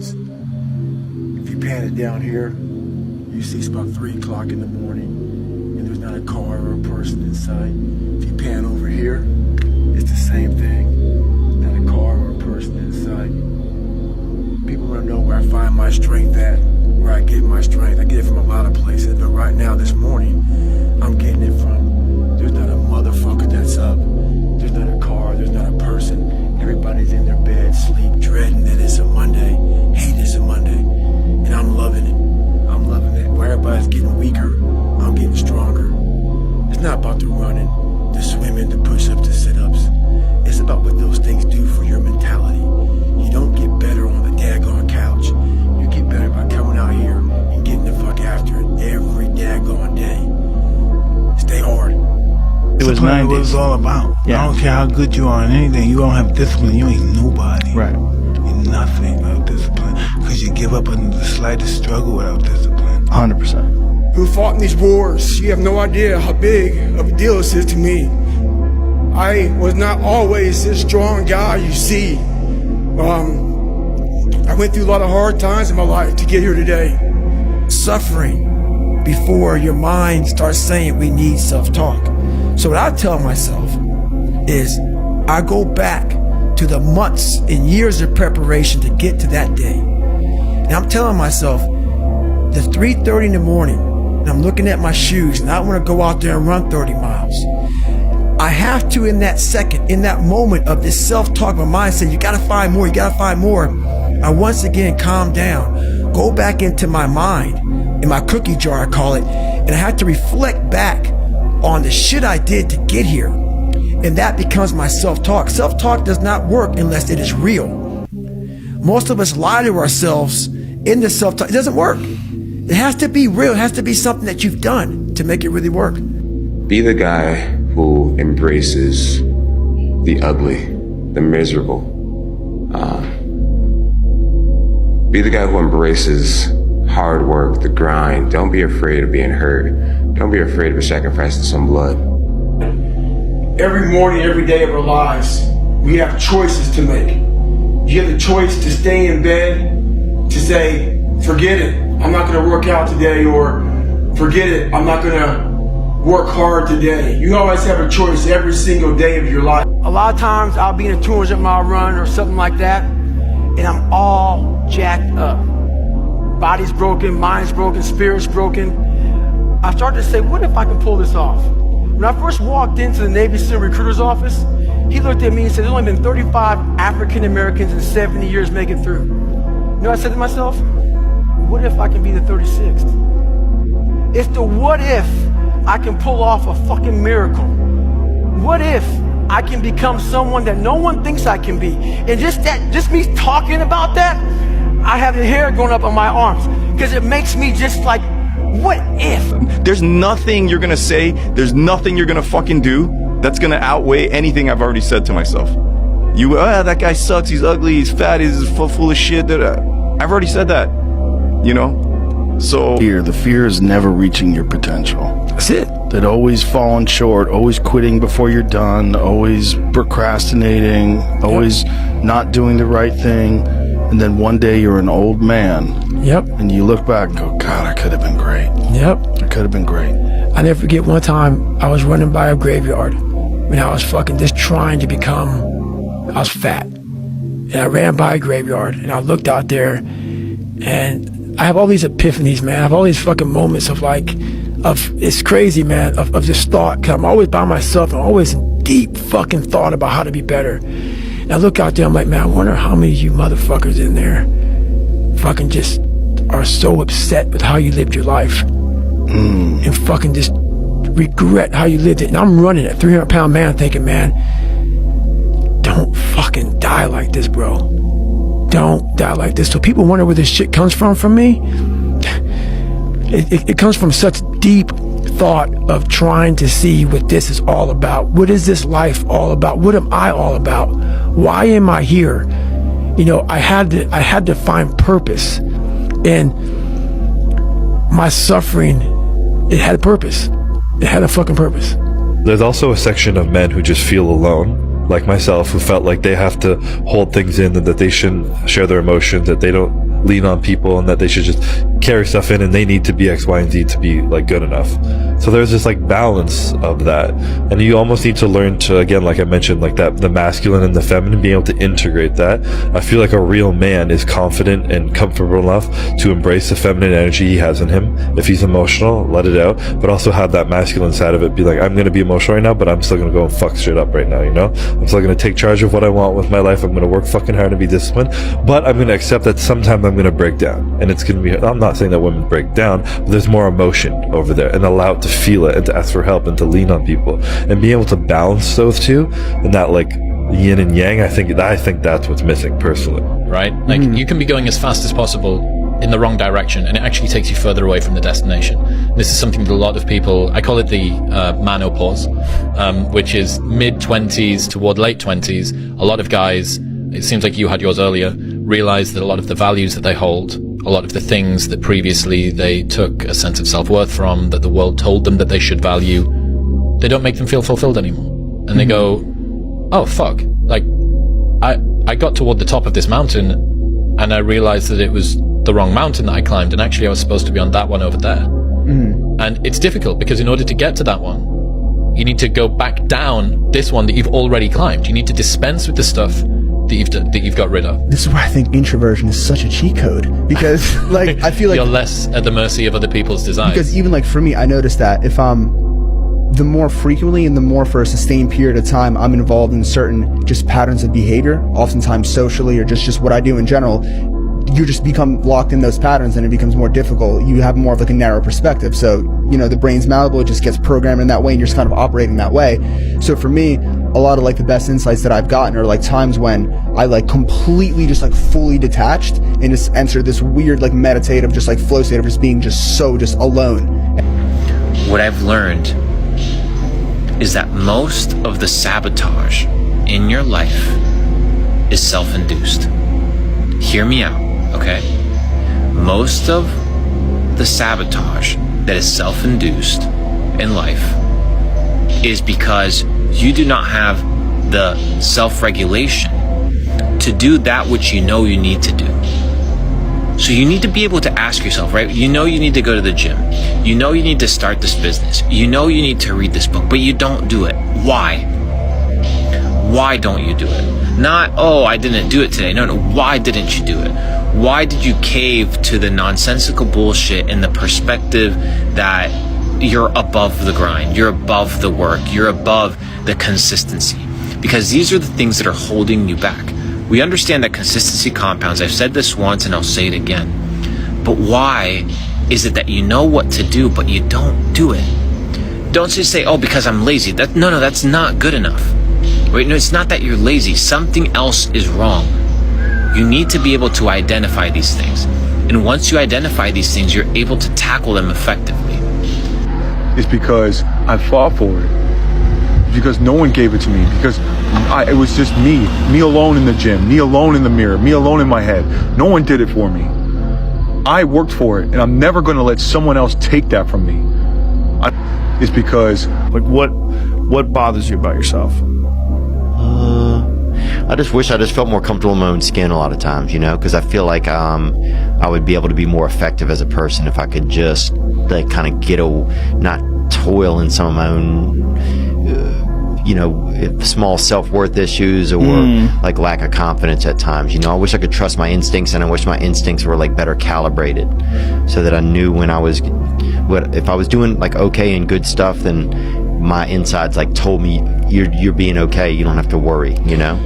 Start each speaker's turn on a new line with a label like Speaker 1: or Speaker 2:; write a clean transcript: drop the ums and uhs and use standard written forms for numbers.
Speaker 1: If you pan it down here, you see it's about 3 o'clock in the morning, and there's not a car or a person in sight. If you pan over here, it's the same thing. Not a car or a person in sight. People want to know where I find my strength at, where I get my strength. I get it from a lot of places, but right now, this morning, I'm getting it from, there's not a motherfucker that's up. There's not a car, there's not a person. Everybody's in their bed, sleep, dreading that it's a Monday, hate it's a Monday, and I'm loving it. I'm loving it. Where everybody's getting weaker, I'm getting stronger. It's not about the running, the swimming, the push-ups, the sit-ups. It's about what those things do for your mentality. You don't get better on the daggone couch. You get better by coming out here and getting the fuck after it every daggone day. Stay hard.
Speaker 2: It was 90s.
Speaker 3: What it's all about.
Speaker 2: Yeah.
Speaker 3: I don't care how good you are in anything. You don't have discipline. You ain't nobody.
Speaker 2: Right.
Speaker 3: You're nothing without discipline. Because you give up under the slightest struggle without discipline.
Speaker 2: 100%.
Speaker 1: Who fought in these wars? You have no idea how big of a deal this is to me. I was not always this strong guy you see. I went through a lot of hard times in my life to get here today. Suffering before your mind starts saying we need self-talk. So what I tell myself is I go back to the months and years of preparation to get to that day. And I'm telling myself, the 3:30 in the morning, and I'm looking at my shoes, and I want to go out there and run 30 miles. I have to, in that second, in that moment of this self-talk, my mind saying, you got to find more, you got to find more. I once again calm down, go back into my mind, in my cookie jar, I call it, and I have to reflect back on the shit I did to get here. And that becomes my self-talk. Self-talk does not work unless it is real. Most of us lie to ourselves in the self-talk. It doesn't work. It has to be real. It has to be something that you've done to make it really work.
Speaker 4: Be the guy who embraces the ugly, the miserable. Be the guy who embraces hard work, the grind. Don't be afraid of being hurt. Don't be afraid of sacrificing some blood.
Speaker 1: Every morning, every day of our lives, we have choices to make. You have the choice to stay in bed, to say, forget it, I'm not gonna work out today, or forget it, I'm not gonna work hard today. You always have a choice every single day of your life. A lot of times I'll be in a 200-mile run or something like that, and I'm all jacked up. Body's broken, mind's broken, spirit's broken. I started to say, what if I can pull this off? When I first walked into the Navy SEAL recruiter's office, he looked at me and said, there's only been 35 African Americans in 70 years make it through. You know what I said to myself? What if I can be the 36th? It's the what if I can pull off a fucking miracle. What if I can become someone that no one thinks I can be? And just me talking about that, I have the hair going up on my arms because it makes me just like, what if?
Speaker 2: There's nothing you're gonna say, there's nothing you're gonna fucking do that's gonna outweigh anything I've already said to myself. That guy sucks, he's ugly, he's fat, he's full of shit. I've already said that, you know? So
Speaker 5: The fear is never reaching your potential.
Speaker 1: That's it.
Speaker 5: That always falling short, always quitting before you're done, always procrastinating, always not doing the right thing. And then one day you're an old man.
Speaker 1: Yep.
Speaker 5: And you look back and go, God, I could have been great.
Speaker 1: Yep.
Speaker 5: I could have been great.
Speaker 1: I never forget one time I was running by a graveyard when I was fucking just trying to become, I was fat. And I ran by a graveyard and I looked out there and I have all these epiphanies, man. I have all these fucking moments of it's crazy, man, of this thought. Cause I'm always by myself. I'm always in deep fucking thought about how to be better. And I look out there, I'm like, man, I wonder how many of you motherfuckers in there fucking just are so upset with how you lived your life and fucking just regret how you lived it. And I'm running a 300-pound man thinking, man, don't fucking die like this, bro. Don't die like this. So people wonder where this shit comes from me. It comes from such deep thought of trying to see what this is all about. What is this life all about? What am I all about? Why am I here? You know, I had to find purpose. And my suffering, it had a purpose. It had a fucking purpose.
Speaker 6: There's also a section of men who just feel alone, like myself, who felt like they have to hold things in, that they shouldn't share their emotions, that they don't lean on people and that they should just carry stuff in and they need to be X, Y, and Z to be like good enough. So there's this like balance of that, and you almost need to learn to, again, like I mentioned, like that, the masculine and the feminine, being able to integrate that. I feel like a real man is confident and comfortable enough to embrace the feminine energy he has in him. If he's emotional, let it out, but also have that masculine side of it, be like, I'm going to be emotional right now, but I'm still going to go and fuck shit up right now, you know? I'm still going to take charge of what I want with my life. I'm going to work fucking hard and be disciplined, but I'm going to accept that sometimes I'm going to break down, and it's going to be, I'm not saying that women break down, but there's more emotion over there, and allow it to feel it and to ask for help and to lean on people and be able to balance those two, and that like yin and yang. I think that's what's missing personally.
Speaker 7: Right? Like you can be going as fast as possible in the wrong direction, and it actually takes you further away from the destination. This is something that a lot of people, I call it the manopause, which is mid-20s toward late 20s. A lot of guys, it seems like you had yours earlier, realize that a lot of the values that they hold, a lot of the things that previously they took a sense of self-worth from, that the world told them that they should value, they don't make them feel fulfilled anymore. And they go, oh fuck, like I got toward the top of this mountain and I realized that it was the wrong mountain that I climbed, and actually I was supposed to be on that one over there. And it's difficult because in order to get to that one, you need to go back down this one that you've already climbed. You need to dispense with the stuff that you've got rid of.
Speaker 8: This is why I think introversion is such a cheat code, because like I feel like
Speaker 7: you're less at the mercy of other people's desires.
Speaker 8: Because even like for me, I noticed that if the more frequently and the more for a sustained period of time I'm involved in certain just patterns of behavior, oftentimes socially or just what I do in general, you just become locked in those patterns and it becomes more difficult. You have more of like a narrow perspective. So, you know, the brain's malleable, it just gets programmed in that way and you're just kind of operating that way. So for me, a lot of like the best insights that I've gotten are like times when I like completely just like fully detached and just entered this weird like meditative just like flow state of just being just so just alone.
Speaker 9: What I've learned is that most of the sabotage in your life is self-induced. Hear me out, okay? Most of the sabotage that is self-induced in life is because you do not have the self-regulation to do that which you know you need to do. So you need to be able to ask yourself, right? You know you need to go to the gym. You know you need to start this business. You know you need to read this book, but you don't do it. Why? Why don't you do it? Not, oh, I didn't do it today. No, why didn't you do it? Why did you cave to the nonsensical bullshit and the perspective that you're above the grind, you're above the work, you're above the consistency? Because these are the things that are holding you back. We understand that consistency compounds. I've said this once and I'll say it again. But why is it that you know what to do, but you don't do it? Don't just say, oh, because I'm lazy. No, that's not good enough. Right? No, it's not that you're lazy. Something else is wrong. You need to be able to identify these things. And once you identify these things, you're able to tackle them effectively.
Speaker 10: It's because I fought for it. Because no one gave it to me. Because it was just me alone in the gym, me alone in the mirror, me alone in my head. No one did it for me. I worked for it, and I'm never going to let someone else take that from me. It's because...
Speaker 5: Like, what bothers you about yourself?
Speaker 11: I just wish I just felt more comfortable in my own skin a lot of times, you know, because I feel like I would be able to be more effective as a person if I could just like kind of not toil in some of my own, you know, small self-worth issues or like lack of confidence at times. You know, I wish I could trust my instincts, and I wish my instincts were like better calibrated so that I knew when if I was doing like okay and good stuff, then my insides like told me you're being okay, you don't have to worry, you know?